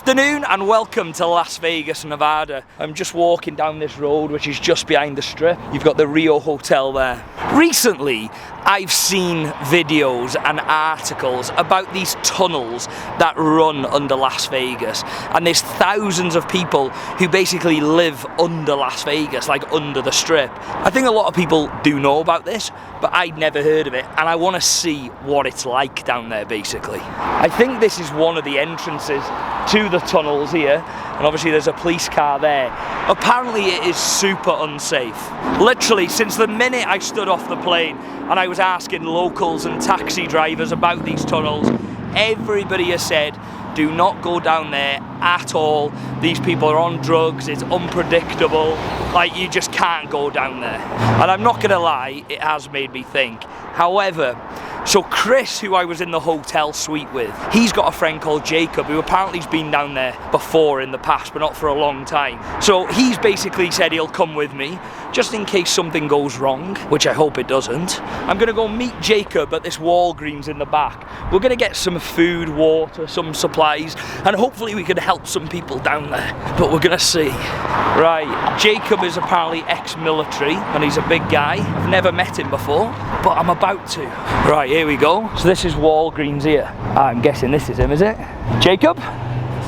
afternoon and welcome to Las Vegas, Nevada. I'm just walking down this road which is just behind the strip. You've got the Rio Hotel there. Recently, I've seen videos and articles about these tunnels that run under Las Vegas, and there's thousands of people who basically live under Las Vegas, like under the strip. I think a lot of people do know about this, but I'd never heard of it, and I want to see what it's like down there basically. I think this is one of the entrances to the tunnels here, and obviously there's a police car there. Apparently it is super unsafe. Literally, since the minute I stood off the plane and I was asking locals and taxi drivers about these tunnels, everybody has said, do not go down there at all. These people are on drugs, it's unpredictable, like you just can't go down there. And I'm not gonna lie, it has made me think. However, so Chris, who I was in the hotel suite with, he's got a friend called Jacob who apparently has been down there before in the past, but not for a long time. So he's basically said he'll come with me, just in case something goes wrong, which I hope it doesn't. I'm gonna go meet Jacob at this Walgreens in the back. We're gonna get some food, water, some supplies, and hopefully we can help some people down there, but we're gonna see. Right, Jacob is apparently ex-military, and he's a big guy. I've never met him before, but I'm about to. Right, here we go. So this is Walgreens here. I'm guessing this is him, is it? Jacob?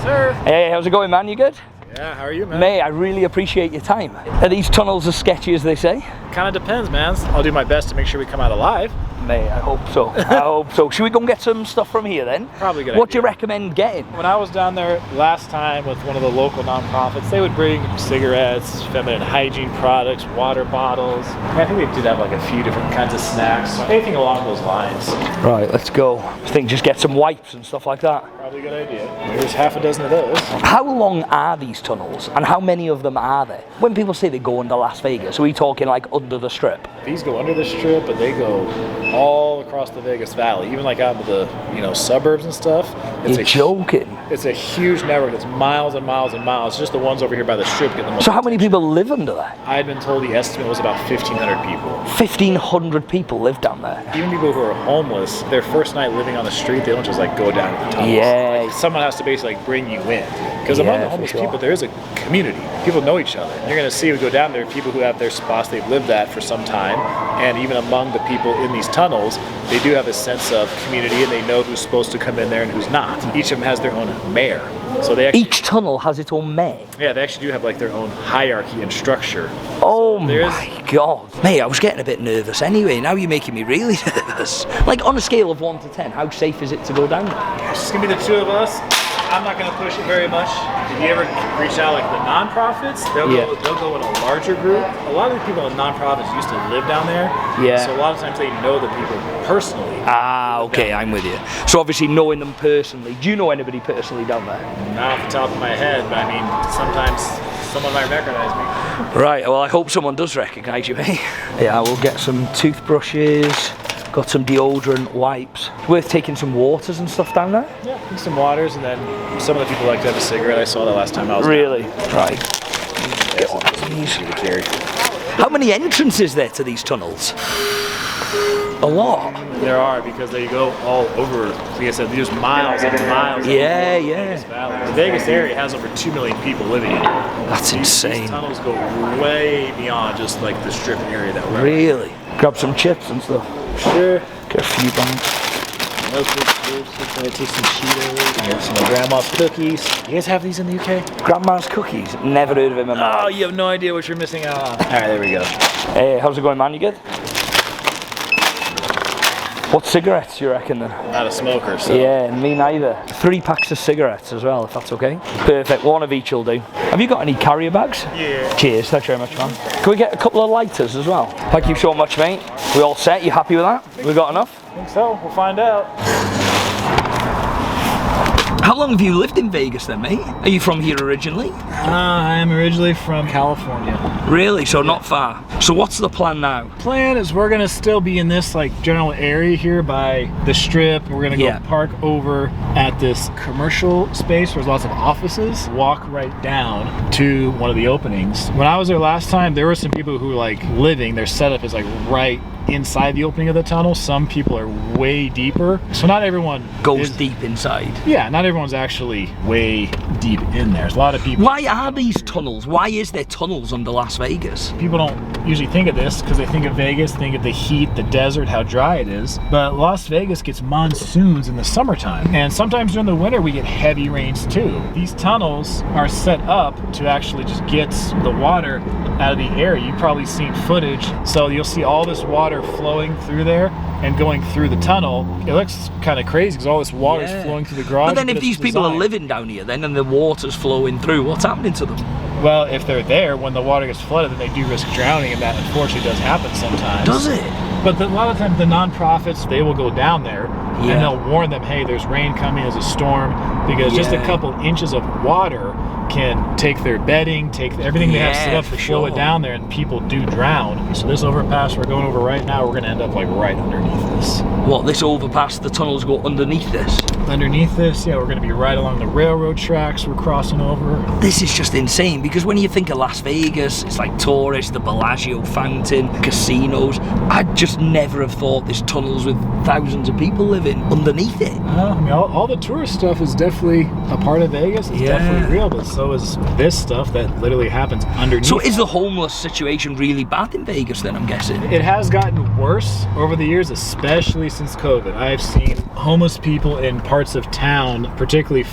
Sir. Hey, how's it going, man? You good? Yeah, how are you, man? Mate, I really appreciate your time. Are these tunnels as sketchy as they say? Kind of depends, man. I'll do my best to make sure we come out alive. Mate, I hope so. I hope so. Should we go and get some stuff from here then? Probably a good What do idea. you recommend getting? When I was down there last time with one of the local nonprofits, they would bring cigarettes, feminine hygiene products, water bottles. I think they did have like a few different kinds of snacks. Anything along those lines. Right, let's go. I think just get some wipes and stuff like that. Probably a good idea. There's half a dozen of those. How long are these tunnels and how many of them are there? When people say they go under Las Vegas, are we talking like under the strip? These go under the strip, but they go all across the Vegas Valley, even like out of the suburbs and stuff. You're joking. It's a huge network that's miles and miles and miles. Just the ones over here by the strip get the most. So how many people live under there? I had been told the estimate was about 1,500 people. 1,500 people live down there. Even people who are homeless, their first night living on the street, they don't just like go down to the tunnels. Yeah. Like, someone has to basically like bring you in. Because among the homeless people, there is a community. People know each other. You're going to see, we go down there, people who have their spots, they've lived at for some time. And even among the people in these tunnels, they do have a sense of community and they know who's supposed to come in there and who's not. Each of them has their own mayor. So they actually, each tunnel has its own mayor? Yeah, they actually do have like their own hierarchy and structure. Oh my God. Mate, I was getting a bit nervous anyway. Now you're making me really nervous. Like on a scale of 1 to 10, how safe is it to go down there? It's just going to be the two of us. I'm not going to push it very much. If you ever reach out like the nonprofits, they'll go in a larger group. A lot of the people in nonprofits used to live down there. Yeah. So a lot of times they know the people personally. Ah, okay, I'm with you. So obviously knowing them personally. Do you know anybody personally down there? Not off the top of my head, but I mean, sometimes someone might recognize me. Right, well I hope someone does recognise you, mate. Yeah, we'll get some toothbrushes. Got some deodorant, wipes. Worth taking some waters and stuff down there? Yeah, and some waters, and then some of the people like to have a cigarette. I saw that last time I was Really? down. Right. Get one of these. How many entrances there to these tunnels? A lot. There are, because they go all over, like I said, there's miles and miles. Yeah, The Vegas area has over 2 million people living in it. That's insane. These tunnels go way beyond just like the strip area that we're Really? Grab some chips and stuff. Sure. Get a few bags. No food. Take some Cheetos. Get some of Grandma's cookies. You guys have these in the UK? Grandma's cookies? Never heard of him in my life. Oh, you have no idea what you're missing out on. All right, there we go. Hey, how's it going, man? You good? What cigarettes do you reckon then? Not a smoker, so. Yeah, me neither. 3 packs of cigarettes as well, if that's okay. Perfect, one of each will do. Have you got any carrier bags? Yeah. Cheers, thanks very much, man. Can we get a couple of lighters as well? Thank you so much, mate. We all set? You happy with that? We got enough? I think so. We'll find out. How long have you lived in Vegas then, mate? Are you from here originally? I am originally from California. Really? So not far. So what's the plan now? Plan is we're gonna still be in this like general area here by the strip. We're gonna go park over at this commercial space where there's lots of offices. Walk right down to one of the openings. When I was there last time, there were some people who were like living. Their setup is like right inside the opening of the tunnel. Some people are way deeper. So not everyone goes deep inside. Yeah, not everyone's actually way deep in there. There's a lot of people. Why are these tunnels? Why is there tunnels under Las Vegas? People don't usually think of this because they think of Vegas, think of the heat, the desert, how dry it is. But Las Vegas gets monsoons in the summertime. And sometimes during the winter we get heavy rains too. These tunnels are set up to actually just get the water out of the air. You've probably seen footage. So you'll see all this water flowing through there and going through the tunnel. It looks kind of crazy because all this water is flowing through the garage. But then if these people are living down here then and the water's flowing through, what's happening to them? Well, if they're there when the water gets flooded, then they do risk drowning, and that unfortunately does happen sometimes. Does it? But a lot of times the nonprofits, they will go down there and they'll warn them, hey, there's rain coming, there's a storm, because just a couple inches of water can take their bedding, take everything they have set up to flow it down there, and people do drown. So this overpass we're going over right now, we're gonna end up like right underneath this. What, this overpass, the tunnels go underneath this? Underneath this, yeah, we're gonna be right along the railroad tracks we're crossing over. This is just insane, because when you think of Las Vegas, it's like tourists, the Bellagio fountain, casinos. I'd just never have thought there's tunnels with thousands of people living underneath it. I mean, all the tourist stuff is definitely a part of Vegas. It's definitely real, but so is this stuff that literally happens underneath. So is the homeless situation really bad in Vegas then, I'm guessing? It has gotten worse over the years, especially since COVID. I've seen homeless people in parts of town, particularly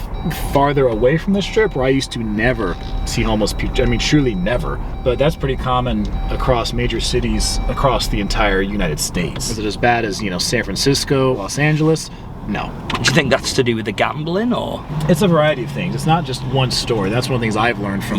farther away from the strip, where I used to never see homeless people. I mean, truly never. But that's pretty common across major cities across the entire United States. Is it as bad as, you know, San Francisco, Los Angeles? No. Do you think that's to do with the gambling, or? It's a variety of things. It's not just one story. That's one of the things I've learned from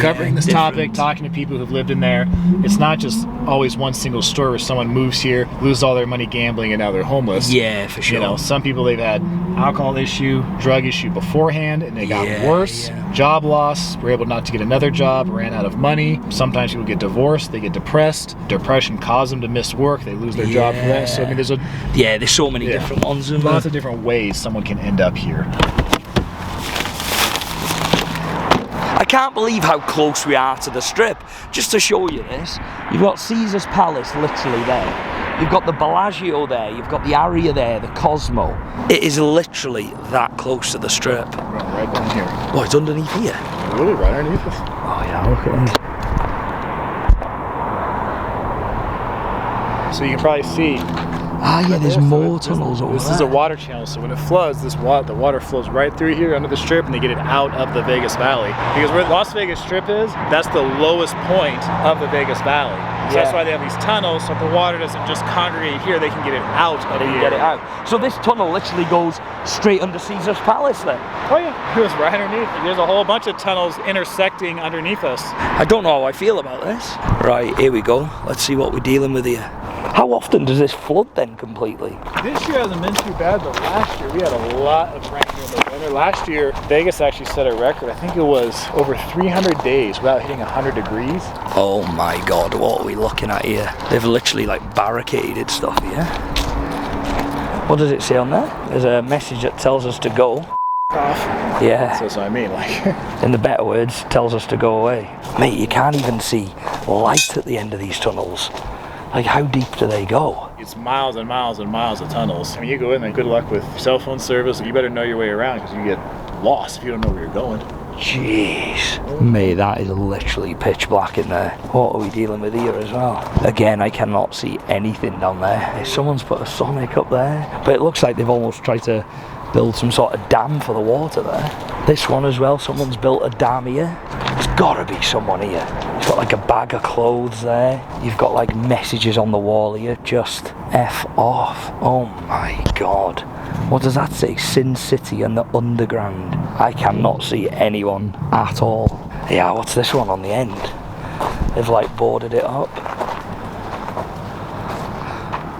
covering this topic, talking to people who've lived in there. It's not just always one single story where someone moves here, loses all their money gambling, and now they're homeless. Yeah, for sure. You know, some people, they've had alcohol issue, drug issue beforehand, and they got worse. Job loss, were able not to get another job, ran out of money. Sometimes people get divorced, they get depressed. Depression caused them to miss work, they lose their job for that. So I mean, there's so many different ones. Lots of different ways someone can end up here. I can't believe how close we are to the strip. Just to show you this, you've got Caesar's Palace literally there. You've got the Bellagio there, you've got the Aria there, the Cosmo. It is literally that close to the strip. Right down here. Oh, it's underneath here? Really? Right underneath us? Oh yeah, okay. So you can probably see. Ah yeah, there's more tunnels over there. This is a water channel, so when it floods, the water flows right through here under the strip, and they get it out of the Vegas Valley. Because where the Las Vegas Strip is, that's the lowest point of the Vegas Valley. So that's why they have these tunnels, so if the water doesn't just congregate here, they can get it out of here. Get it out. So this tunnel literally goes straight under Caesar's Palace then? Oh yeah, it goes right underneath. There's a whole bunch of tunnels intersecting underneath us. I don't know how I feel about this. Right, here we go. Let's see what we're dealing with here. How often does this flood then completely? This year hasn't been too bad, but last year we had a lot of rain in the winter. Last year, Vegas actually set a record. I think it was over 300 days without hitting 100 degrees. Oh my God, what are we looking at here? They've literally like barricaded stuff here. What does it say on there? There's a message that tells us to go. Off. Yeah. So that's what I mean, like. In the better words, tells us to go away. Mate, you can't even see light at the end of these tunnels. Like, how deep do they go? It's miles and miles and miles of tunnels. I mean, you go in there, good luck with cell phone service. You better know your way around because you get lost if you don't know where you're going. Jeez. Mate, that is literally pitch black in there. What are we dealing with here as well? Again, I cannot see anything down there. Someone's put a Sonic up there, but it looks like they've almost tried to build some sort of dam for the water there. This one as well, someone's built a dam here. There's gotta be someone here. You've got like a bag of clothes there. You've got like messages on the wall here. Just F off. Oh my God. What does that say? Sin City and the Underground. I cannot see anyone at all. Yeah, what's this one on the end? They've like boarded it up.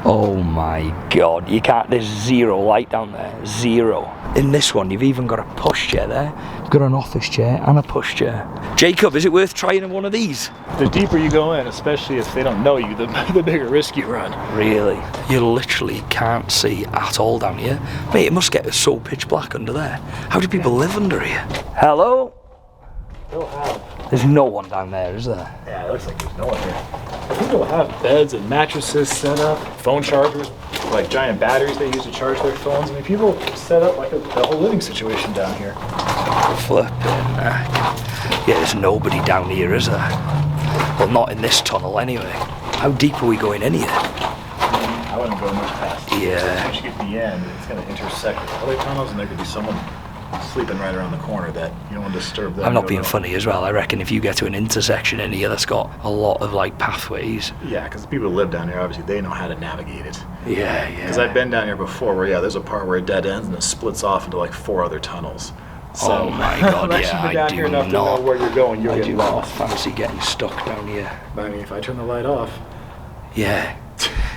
Oh my God, you can't, there's zero light down there, zero. In this one, you've even got a pushchair there. You've got an office chair and a pushchair. Jacob, is it worth trying one of these? The deeper you go in, especially if they don't know you, the bigger risk you run. Really? You literally can't see at all down here. Mate, it must get so pitch black under there. How do people live under here? Hello? They'll have There's no one down there, is there? Yeah, it looks like there's no one here. People have beds and mattresses set up, phone chargers, like giant batteries they use to charge their phones. I mean, people set up like a whole living situation down here. Flipping heck. Yeah, there's nobody down here, is there? Well, not in this tunnel anyway. How deep are we going in here? I wouldn't go much past it. Yeah. Once you get to the end, it's going to intersect with other tunnels, and there could be someone sleeping right around the corner that you don't want to disturb them. I'm not being funny as well. I reckon if you get to an intersection in here that's got a lot of like pathways. Yeah, because the people who live down here, obviously, they know how to navigate it. Yeah, yeah. Because I've been down here before where, yeah, there's a part where it dead ends and it splits off into like 4 other tunnels. So, oh my god, unless yeah, you've been down here enough to know where you're going, you'll get lost. Fancy getting stuck down here. But I mean, if I turn the light off. Yeah,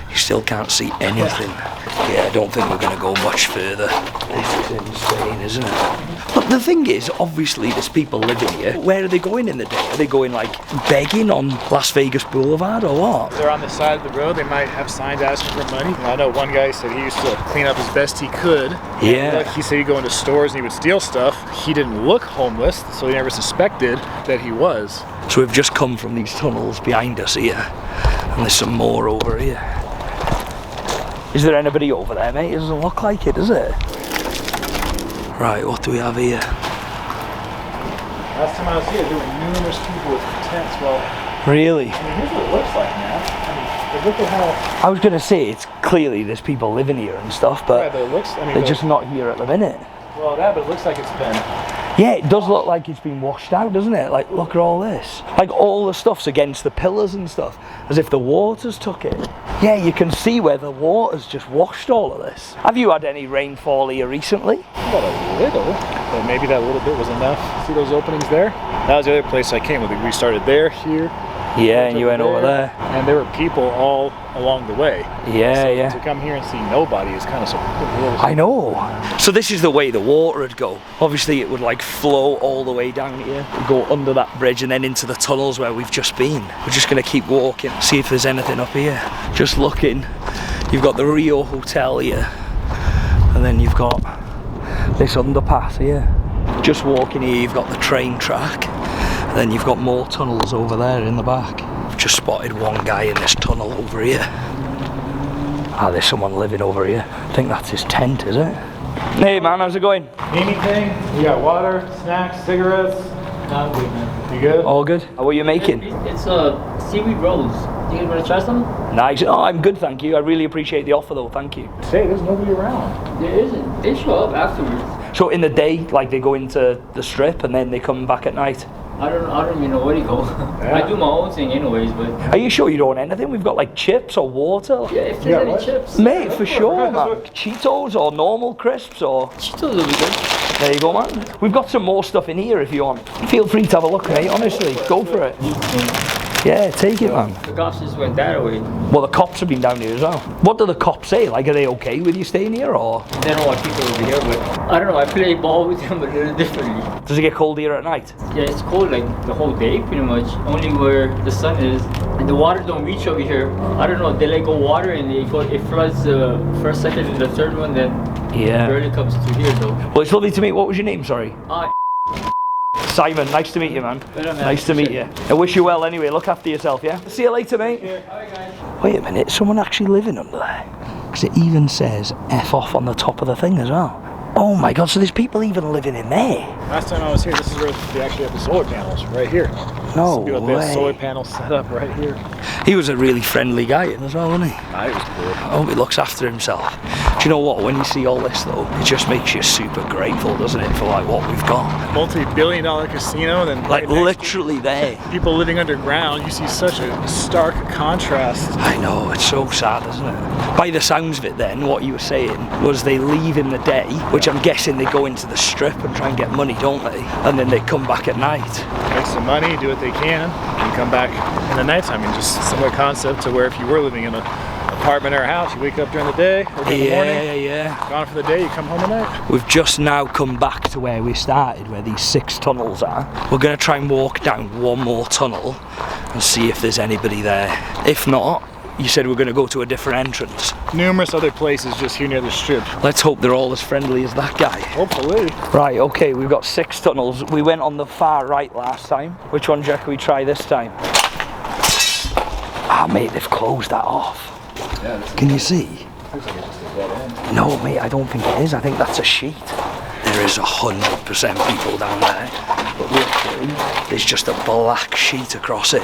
you still can't see anything. Yeah, I don't think we're going to go much further. This is insane, isn't it? But the thing is, obviously there's people living here. Where are they going in the day? Are they going like begging on Las Vegas Boulevard or what? If they're on the side of the road, they might have signs asking for money. I know one guy said he used to clean up as best he could. Yeah. Like he said he'd go into stores and he would steal stuff. He didn't look homeless, so he never suspected that he was. So we've just come from these tunnels behind us here, and there's some more over here. Is there anybody over there, mate? It doesn't look like it, does it? Right, what do we have here? Last time I was here, there were numerous people with tents. Well, Really? I mean, here's what it looks like now. I mean, look at how. I was going to say, it's clearly there's people living here and stuff, but, Yeah, but it looks. I mean, they're just not here at the minute. Well, that, but it looks like it's been. Yeah, it does look like it's been washed out, doesn't it? Like, look at all this. Like, all the stuff's against the pillars and stuff, as if the water's took it. Yeah, you can see where the water's just washed all of this. Have you had any rainfall here recently? About a little, but maybe that little bit was enough. See those openings there? That was the other place I came with. We started there, here. Yeah, and you went over there. And there were people all along the way. Yeah, so yeah. To come here and see nobody is kind of surprising. I know. So this is the way the water would go. Obviously it would like flow all the way down here, go under that bridge and then into the tunnels where we've just been. We're just going to keep walking, see if there's anything up here. Just looking. You've got the Rio Hotel here, and then you've got this underpass here. Just walking here, you've got the train track, and then you've got more tunnels over there in the back. I've just spotted one guy in this tunnel over here. Ah, there's someone living over here. I think that's his tent, is it? Hey man, how's it going? Anything? We got water, snacks, cigarettes. Not good, man. You good? All good? What are you making? It's seaweed rolls. You guys want to try some? Nice. Oh, I'm good, thank you. I really appreciate the offer though, thank you. Say, there's nobody around. There isn't. They show up afterwards. So in the day, like they go into the strip and then they come back at night? I don't even know where to go. Yeah. I do my own thing anyways, but Are you sure you don't want anything? We've got like chips or water. yeah, if there's Yeah, any what? chips. Mate, for sure, man. Cheetos or normal crisps or... Cheetos will be good. There you go, man. We've got some more stuff in here if you want. Feel free to have a look, mate, honestly. Go for it. Yeah, take it, man. The cops just went that way. Well, the cops have been down here as well. What do the cops say? Like, are they okay with you staying here, or They don't want people over here, but I don't know. I play ball with them a little differently. does it get cold here at night? Yeah, it's cold like the whole day pretty much. Only where the sun is. And the water don't reach over here. I don't know. They let go water and it floods the first, second, and the third one. Then Yeah. barely comes to here though. Well, it's lovely to meet. What was your name? Sorry. Simon. Nice to meet you, man. Better, man. Nice to meet you. I wish you well anyway. Look after yourself, yeah? See you later, mate. Alright, guys. Wait a minute. Someone actually living under there? Because it even says F off on the top of the thing as well. Oh my god, so there's people even living in there? Last time I was here, this is where they actually have the solar panels, right here. No Some people have solar way. panels set up right here. He was a really friendly guy as well, wasn't he? I was cool. I hope he looks after himself. Do you know what? When you see all this though, it just makes you super grateful, doesn't it, for like what we've got? Multi-billion-dollar casino, then Like right next literally there. to people living underground. You see such a stark contrast. I know, it's so sad, isn't it? By the sounds of it then, what you were saying was they leave in the day, which I'm guessing they go into the strip and try and get money, don't they? And then they come back at night. Make some money, do what they can, and come back in the nighttime. And just similar concept to where if you were living in an apartment or a house, you wake up during the day or during the morning, Yeah. gone for the day, you come home at night. We've just now come back to where we started, where these 6 tunnels are. We're going to try and walk down one more tunnel and see if there's anybody there. If not, you said we're going to go to a different entrance. Numerous other places just here near the strip. Let's hope they're all as friendly as that guy. Hopefully. Right, okay, we've got 6 tunnels. We went on the far right last time. Which one, Jack, can we try this time? Ah, mate, they've closed that off. Yeah, can you see? Looks like it's just a dead end. No, mate, I don't think it is. I think that's a sheet. There is 100% people down there. But literally, there's just a black sheet across it.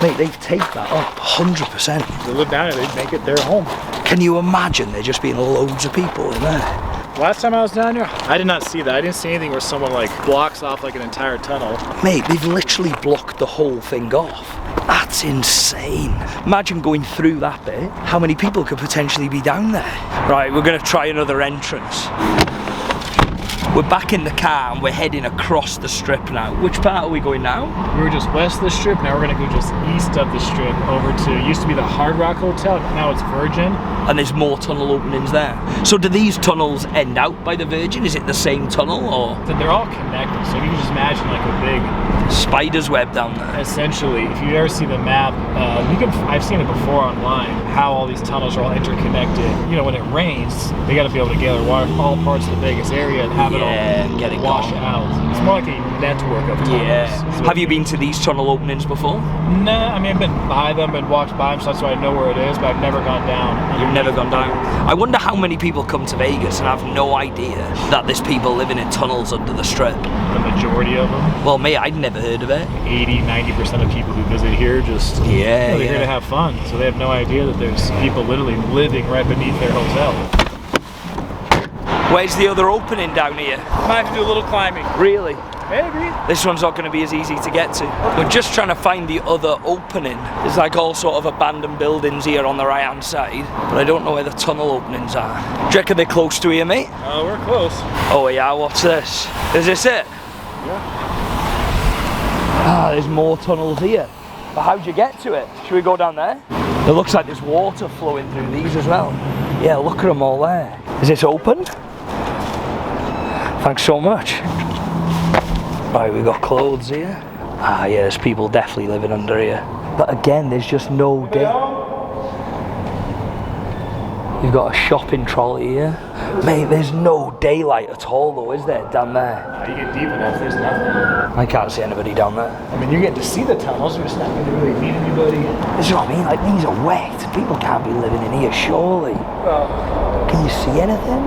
Mate, they've taped that up, 100%. They live down here, they'd make it their home. Can you imagine there just being loads of people in there? Last time I was down here, I did not see that. I didn't see anything where someone like blocks off like an entire tunnel. Mate, they've literally blocked the whole thing off. That's insane. Imagine going through that bit. How many people could potentially be down there? Right, we're gonna try another entrance. We're back in the car and we're heading across the strip now. Which part are we going now? We were just west of the strip, now we're gonna go just east of the strip over to, it used to be the Hard Rock Hotel, now it's Virgin. And there's more tunnel openings there. So do these tunnels end out by the Virgin? Is it the same tunnel or? They're all connected, so you can just imagine like a big spider's web down there. Essentially, if you ever see the map, I've seen it before online, how all these tunnels are all interconnected. You know, when it rains, they got to be able to gather water from all parts of the Vegas area and have it all get it wash out. It's more like a network of tunnels. Yeah. So have you been to these tunnel openings before? Nah, I mean, I've been by them and walked by them, so that's why I know where it is, but I've never gone down. You've never gone down? I wonder how many people come to Vegas and have no idea that there's people living in tunnels under the strip. The majority of them. Well, me, I'd never heard of it. 80–90% of people who visit here just they're here to have fun, so they have no idea that there's people literally living right beneath their hotel. Where's the other opening down here? Might have to do a little climbing. Really? Maybe. This one's not going to be as easy to get to. We're just trying to find the other opening. There's like all sort of abandoned buildings here on the right hand side, but I don't know where the tunnel openings are. Do you reckon they're close to here, mate? We're close. Oh yeah, what's this? Is this it? Yeah. Ah, there's more tunnels here. But how'd you get to it? Should we go down there? It looks like there's water flowing through these as well. Yeah, look at them all there. Is this open? Thanks so much. Right, we've got clothes here. Ah, yeah, there's people definitely living under here. But again, there's just no day. You've got a shopping trolley here. Mate, there's no daylight at all though, is there, down there? You get deep enough, there's nothing. I can't see anybody down there. I mean, you get to see the tunnels, you're just not going to really meet anybody. This is what I mean, like these are wet. People can't be living in here, surely. Can you see anything?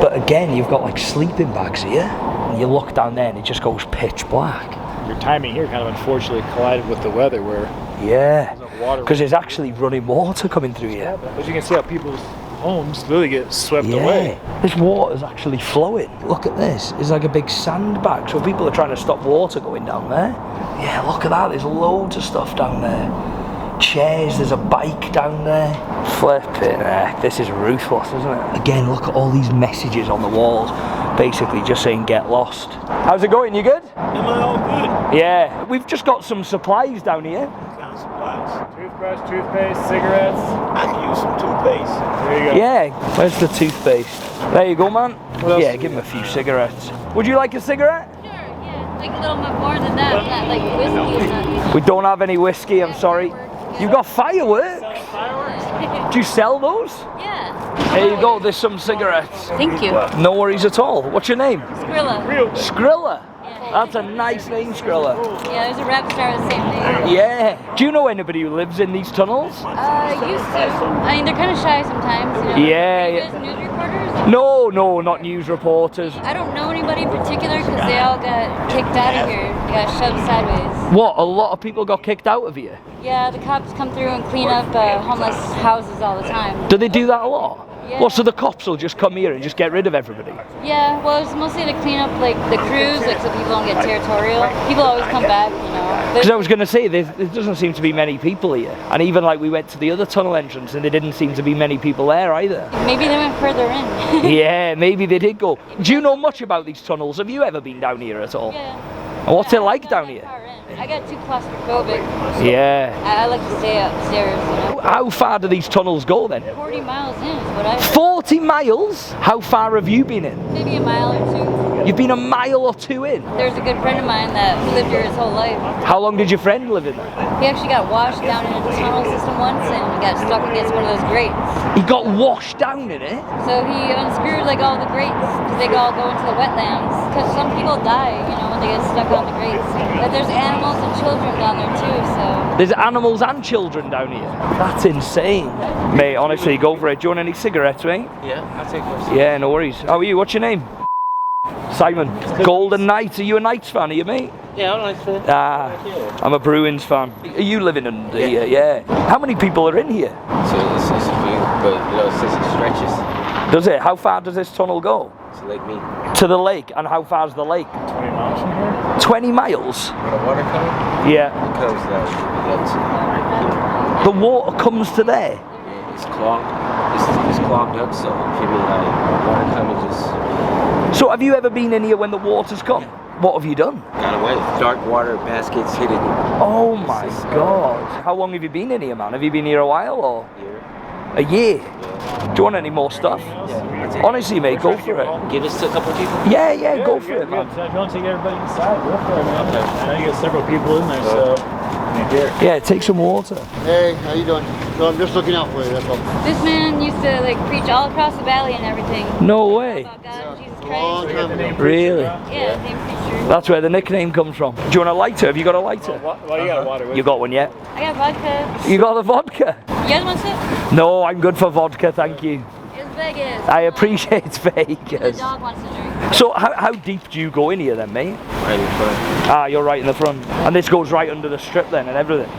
But again, you've got like sleeping bags here. And you look down there and it just goes pitch black. Your timing here kind of unfortunately collided with the weather where... Yeah, because there's actually running water coming through here. But you can see how people's homes really get swept away. This water's actually flowing. Look at this. It's like a big sandbag. So people are trying to stop water going down there. Yeah, look at that. There's loads of stuff down there. Chairs, there's a bike down there. Flipping heck, this is ruthless, isn't it? Again, look at all these messages on the walls. Basically just saying get lost. How's it going? You good? Am I all good? Yeah. We've just got some supplies down here. What kind of supplies? Toothbrush, toothpaste, cigarettes. I can use some toothpaste. There you go. Yeah, where's the toothpaste? There you go, man. What else? Yeah, give him a few cigarettes. Would you like a cigarette? Sure, yeah. Like a little bit more than that. Not like whiskey or something. We don't have any whiskey, I'm sorry. You've got fireworks? Do you sell those? Yeah. There you go, there's some cigarettes. Thank you. No worries at all. What's your name? Skrilla. Skrilla? Yeah. That's a nice name, Skrilla. Yeah, there's a rap star with the same name. Yeah. Do you know anybody who lives in these tunnels? Used to. I mean, they're kind of shy sometimes, you know. Yeah, Are you yeah. guys news reporters? No, not news reporters. I don't know anybody in particular because they all got kicked out of here. They got shoved sideways. What, a lot of people got kicked out of here? Yeah, the cops come through and clean up homeless houses all the time. Do they do that a lot? Yeah. Well, so the cops will just come here and just get rid of everybody? Yeah, well, it's mostly to clean up like the crews, like so people don't get territorial. People always come back, you know. Because I was going to say, there doesn't seem to be many people here. And even like we went to the other tunnel entrance and there didn't seem to be many people there either. Maybe they went further in. Yeah, maybe they did go. Do you know much about these tunnels? Have you ever been down here at all? Yeah. And what's it like Not down that here? far in. I got too claustrophobic. Yeah. I like to stay upstairs, you know. How far do these tunnels go then? 40 miles in is what I heard. 40 miles? How far have you been in? Maybe a mile or two. You've been a mile or two in? There's a good friend of mine that lived here his whole life. How long did your friend live in there? He actually got washed down in a tunnel system once and got stuck against one of those grates. He got washed down in it? So he unscrewed like all the grates because they all go into the wetlands. Because some people die, you know, when they get stuck on the grates. But there's animals and children down there too, so. There's animals and children down here. That's insane. Mate, honestly, go for it. Do you want any cigarettes, mate? Yeah, I'll take one. Yeah, no worries. How are you? What's your name? Simon. Golden Knights. Are you a Knights fan, are you, mate? Yeah, I'm a nice fan. I'm a Bruins fan. Are you living under here? Yeah. How many people are in here? So it's a few, but you know, since it stretches Does it? How far does this tunnel go? to Lake Mead. To the lake. And how far's the lake? 20 miles from here? 20 miles? Where the water comes, Yeah. it comes down to right The water comes to there? here. Yeah, it's clogged. It's clogged up, so people like water coming just So have you ever been in here when the water's come? What have you done? got away. Dark water, baskets hit it Oh my God. How long have you been in here, man? Have you been here a while or? here. A year? Do you want any more stuff? Yeah. Honestly, mate, go for it. Give us to a couple people. Yeah, go for it, Yeah, man. if you want to take everybody inside, go for it, man. I know you got several people in there, so. Here. Yeah, take some water. Hey, how you doing? So I'm just looking out for you, that's all. This man used to like preach all across the valley and everything. No way. About God, Jesus Long Christ. time ago. Really? Yeah, same preacher. That's where the nickname comes from. Do you want a lighter? Have you got a lighter? Well, you got water with You got one yet? I got vodka. You got the vodka? You guys want some? No, I'm good for vodka, thank you. It's Vegas. I appreciate it's The Vegas. dog wants to drink. So how deep do you go in here then, mate? Right in front. Ah, you're right in the front. And this goes right under the strip then and everything.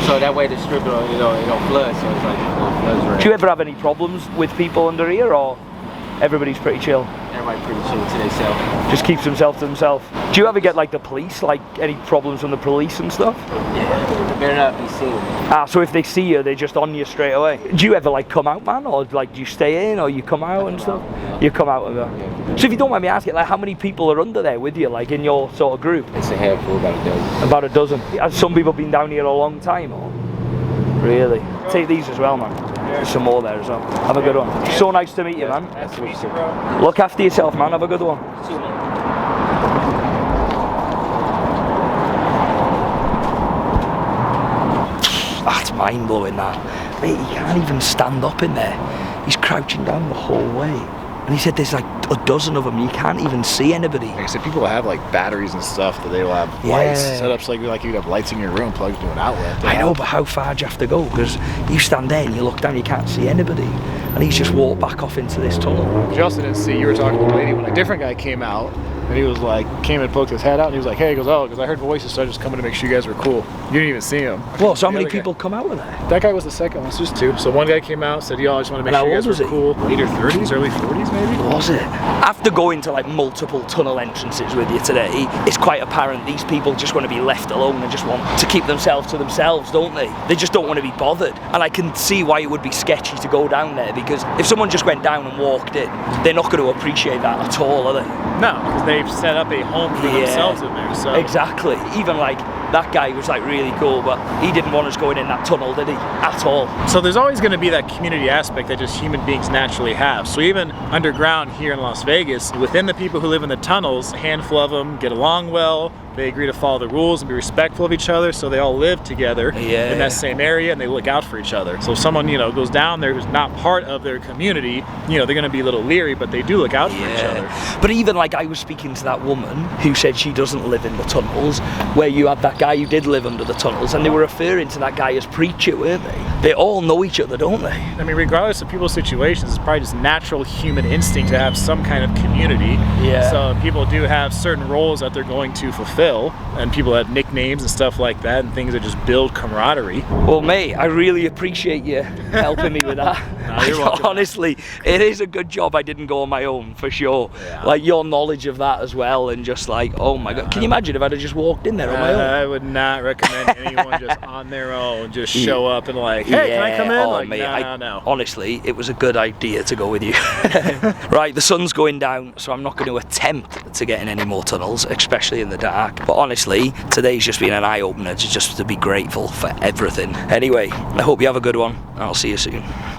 So that way the strip don't, it don't flood, so it's like it floods right. Do you ever have any problems with people under here or everybody's pretty chill? Everybody pretty chill to themselves. Just keeps himself to himself. Do you ever get like the police, like any problems from the police and stuff? Yeah. Better not be seen. Ah, so if they see you, they're just on you straight away. Do you ever like come out, man? Or like do you stay in or you come out and stuff? You come out and go. So if you don't mind me asking, like how many people are under there with you, like in your sort of group? It's a handful, about a dozen. About a dozen. Has some people been down here a long time or? Really? Take these as well, man. There's some more there as well. Have a good one. So nice to meet you, man. That's what you said. Look after yourself, man. Have a good one. That's mind blowing, that. Mate, he can't even stand up in there. He's crouching down the whole way. And he said there's like a dozen of them. You can't even see anybody. Like I said, people have like batteries and stuff that they will have lights set up so like you'd have lights in your room plugged to an outlet. I know, but how far do you have to go? Because you stand there and you look down, you can't see anybody. And he's just walked back off into this tunnel. But you also didn't see, you were talking to a lady when a different guy came out and he was like, came and poked his head out and he was like, hey, he goes, oh, because I heard voices, so I just coming to make sure you guys were cool. You didn't even see him. Well, so how The many other guy- people come out of there? That guy was the second one, it's just two. So one guy came out, said, yo, I just want to make And sure how you guys old were was cool. Later 30s, early 40s maybe? Was it? After going to like multiple tunnel entrances with you today, it's quite apparent these people just want to be left alone and just want to keep themselves to themselves, don't they? They just don't want to be bothered. And I can see why it would be sketchy to go down there, because if someone just went down and walked in, they're not going to appreciate that at all, are they? No, because they've set up a home for themselves in there. So Exactly. Even like that guy was like really cool, but he didn't want us going in that tunnel, did he? At all. So there's always going to be that community aspect that just human beings naturally have. So even underground here in Las Vegas, within the people who live in the tunnels, a handful of them get along well. They agree to follow the rules and be respectful of each other, so they all live together in that same area and they look out for each other. So if someone, goes down there who's not part of their community, they're going to be a little leery, but they do look out for each other. But even like I was speaking to that woman who said she doesn't live in the tunnels, where you had that guy who did live under the tunnels, and they were referring to that guy as preacher, weren't they? They all know each other, don't they? I mean, regardless of people's situations, it's probably just natural human instinct to have some kind of community. Yeah. So people do have certain roles that they're going to fulfill, and people have nicknames and stuff like that, and things that just build camaraderie. Well, mate, I really appreciate you helping me with that. No, you're welcome. Honestly, it is a good job I didn't go on my own, for sure. Yeah. Like your knowledge of that as well, and just like, oh my God. Can you imagine if I'd have just walked in there on my own? I would not recommend anyone just on their own just show up and like, hey, can I come in? Oh, Like, mate, no. Honestly, it was a good idea to go with you. Right, the sun's going down, so I'm not going to attempt to get in any more tunnels, especially in the dark. But honestly, today's just been an eye-opener to be grateful for everything. Anyway, I hope you have a good one, and I'll see you soon.